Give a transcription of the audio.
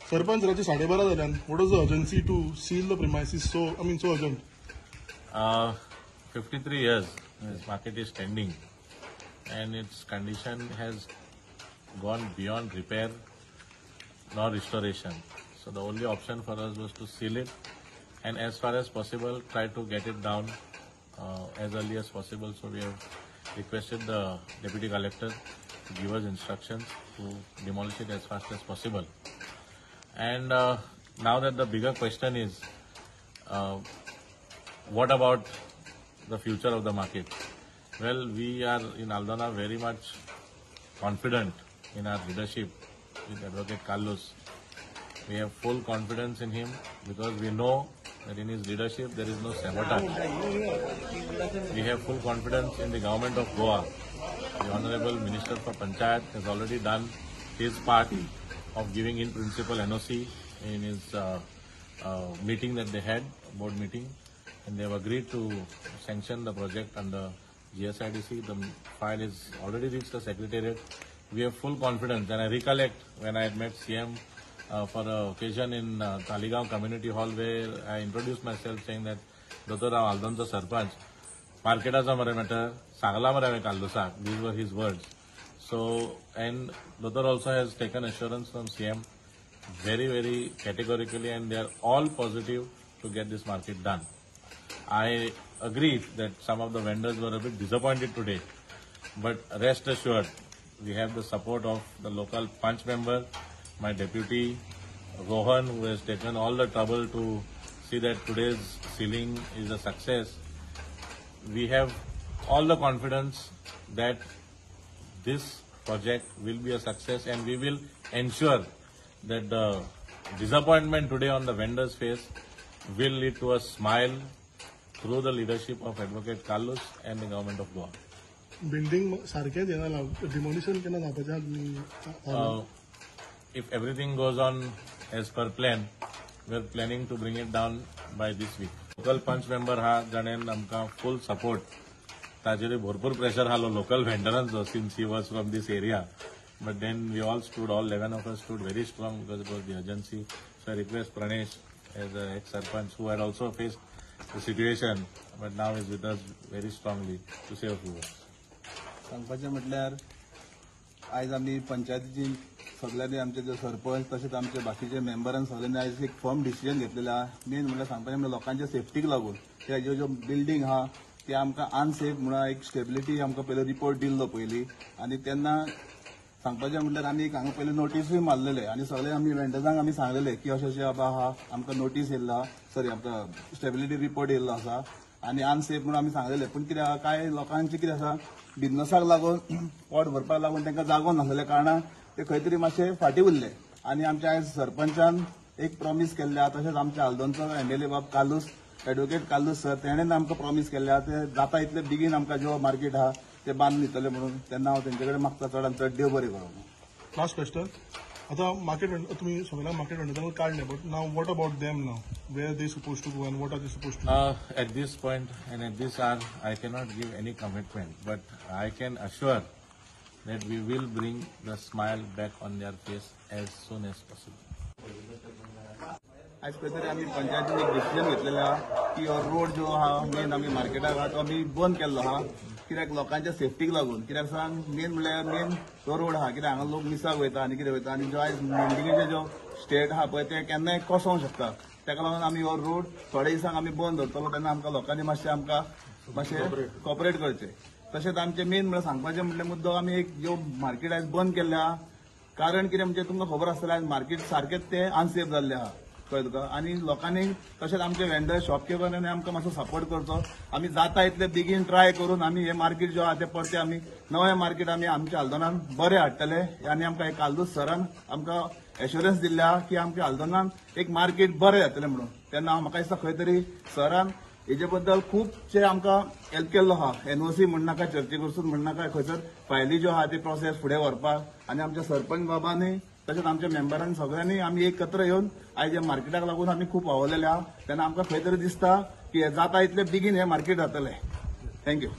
Sarpanch Raji 12:30 जाल्यान. What was the urgency to seal the premises so urgent? 53 years this market is standing and its condition has gone beyond repair nor restoration. So the only option for us was to seal it and as far as possible try to get it down as early as possible. So we have requested the Deputy Collector to give us instructions to demolish it as fast as possible. And now that the bigger question is, what about the future of the market? Well, we are in Aldana very much confident in our leadership with Advocate Carlos. We have full confidence in him because we know that in his leadership there is no sabotage. We have full confidence in the government of Goa. The Honorable Minister for Panchayat has already done his part of giving in principle NOC in his meeting that they had, board meeting, and they have agreed to sanction the project under GSIDC. The file is already reached the Secretariat. We have full confidence, and I recollect when I had met CM for an occasion in Taligaon Community Hall where I introduced myself saying that Dr. Rao Aldoncha Sarpanch, marketacha mare matter, sangla mare kallusa. These were his words. So, and Dr. also has taken assurance from CM very, very categorically, and they are all positive to get this market done. I agree that some of the vendors were a bit disappointed today, but rest assured, we have the support of the local punch member, my deputy Rohan, who has taken all the trouble to see that today's sealing is a success. We have all the confidence that this project will be a success, and we will ensure that the disappointment today on the vendor's face will lead to a smile through the leadership of Advocate Carlos and the government of Goa. Building सारखेच demolition केना जावपाचे if everything goes on as per plan, we are planning to bring it down by this week. Local punch member ha janen amka full support. ताजेरे भरपूर pressure halo local vendors since he was from this area. But then we all stood, all 11 of us stood very strong because it was the urgency. So I request Pranesh as an ex-Sarpanch who had also faced the situation but now is with us very strongly to say a few words. सांगपाचें म्हटल्यार आयज आमी पंचायतीची सगळ्यांनी आमचे जे सरपंच तशेंच आमचे बाकीचे मेंबरान सगळ्यांनी आयज एक फर्म डिसिजन घेतलेलें आहा. मेन म्हटल्यार सांगपाचें म्हटल्यार लोकांच्या सेफ्टीक लागून त्या ज्यो बिल्डींग आहा ते आमकां अनसेफ म्हणून एक स्टेबिलिटी आमकां पयलो रिपोर्ट दिल्लो पयलीं आनी तेन्ना सांगपाचें म्हटल्यार आमी एक हांगा पयलीं नोटीसूय मारलेले आनी सगळे आमी वेंडर्सांक आमी सांगलेले की अशें अशें बाबा आहा आमकां नोटीस येयल्लो आहा सॉरी आमकां स्टेबिलिटी रिपोर्ट येयल्लो आसा आनी अनसेफ म्हणून आमी सांगलेले. पूण कितें आहा कांय लोकांचे कितें आसा बिजनसाक लागून पोट भरपाक लागून तांकां जागो नासलेल्या कारणान ते खंय तरी मातशे फाटीं उरले आनी आमच्या आयज सरपंचान एक प्रॉमीस केल्ले आहा. तशेंच आमच्या हाल्दोणचो MLA बाब कालूस एडवोकेट कालूस सर तेणेन आमकां प्रॉमीस केल्ले आहा ते जाता इतले बेगीन आमकां जो मार्केट आहा ते बांदून दितले म्हणून. तेन्ना हांव तेंचे कडेन मागता चडांत चड देव बरें करूं. Last question. आता मार्केट तुम्ही सगळ्या मार्केट वेंडरांक काढले, but now what about them now? Where are they supposed to go and what are they supposed to do? At this point and at this hour, I cannot give any commitment, but I can assure that we will bring the smile back on their face as soon as possible. आज खंय तरी आमी पंचायतीन एक decision घेतलेलें आहा की हो road जो आहा मेन आमी मार्केटाक आहा तो आमी बंद केल्लो आहा कित्याक लोकांच्या सेफ्टीक लागून. कित्याक सांग मेन म्हणल्यार मेन तो रोड आहा कित्याक हांगा लोक मिसाक वयता आनी कितें वयता आनी जो आयज बिल्डिंगेचे जो स्टेट आहा पळय ते केन्नाय कोसोंक शकता. ताका लागून आमी हो रोड थोड्या दिसांक आमी बंद दवरतलो. तेन्ना आमकां लोकांनी मातशें कॉपरेट करचें. तशेंच आमचें मेन म्हणल्यार सांगपाचें म्हणल्यार मुद्दो आमी एक जो मार्केट आयज बंद केल्लें आहा कारण कितें म्हणजे तुमकां खबर आसतलें आयज मार्केट सारकेंच तें अनसेफ जाल्लें आहा कळ्ळें तुका. आनी लोकांनी तशेंच आमचे वेंडर शॉपकीपरांनी आमकां मातसो सपोर्ट करचो. आमी जाता इतले बेगीन ट्राय करून आमी हे मार्केट जो आहा ते परते आमी नवें मार्केट आमी आमच्या हाल्दोणान बरें हाडटले आनी आमकां एक कालूस सरान आमकां एश्युरन्स दिल्ले आहा की आमच्या हाल्दोणान एक मार्केट बरें जातलें म्हणून. तेन्ना म्हाका दिसता खंय तरी सरान हेजे बद्दल खूबशे आमकां हेल्प केल्लो आहा. NOC म्हणनाका चर्चे करसून म्हणनाका खंयसर फायली ज्यो आहा ती प्रोसेस फुडें व्हरपाक आनी आमच्या सरपंच बाबांनी तशेंच आमच्या मेंबरांनी सगळ्यांनी आमी एकत्र येवन आयज ह्या मार्केटाक लागून आमी खूब वावरलेले आहा. तेन्ना आमकां खंय तरी दिसता की जाता इतले बेगीन हें मार्केट जातलें. थँक्यू.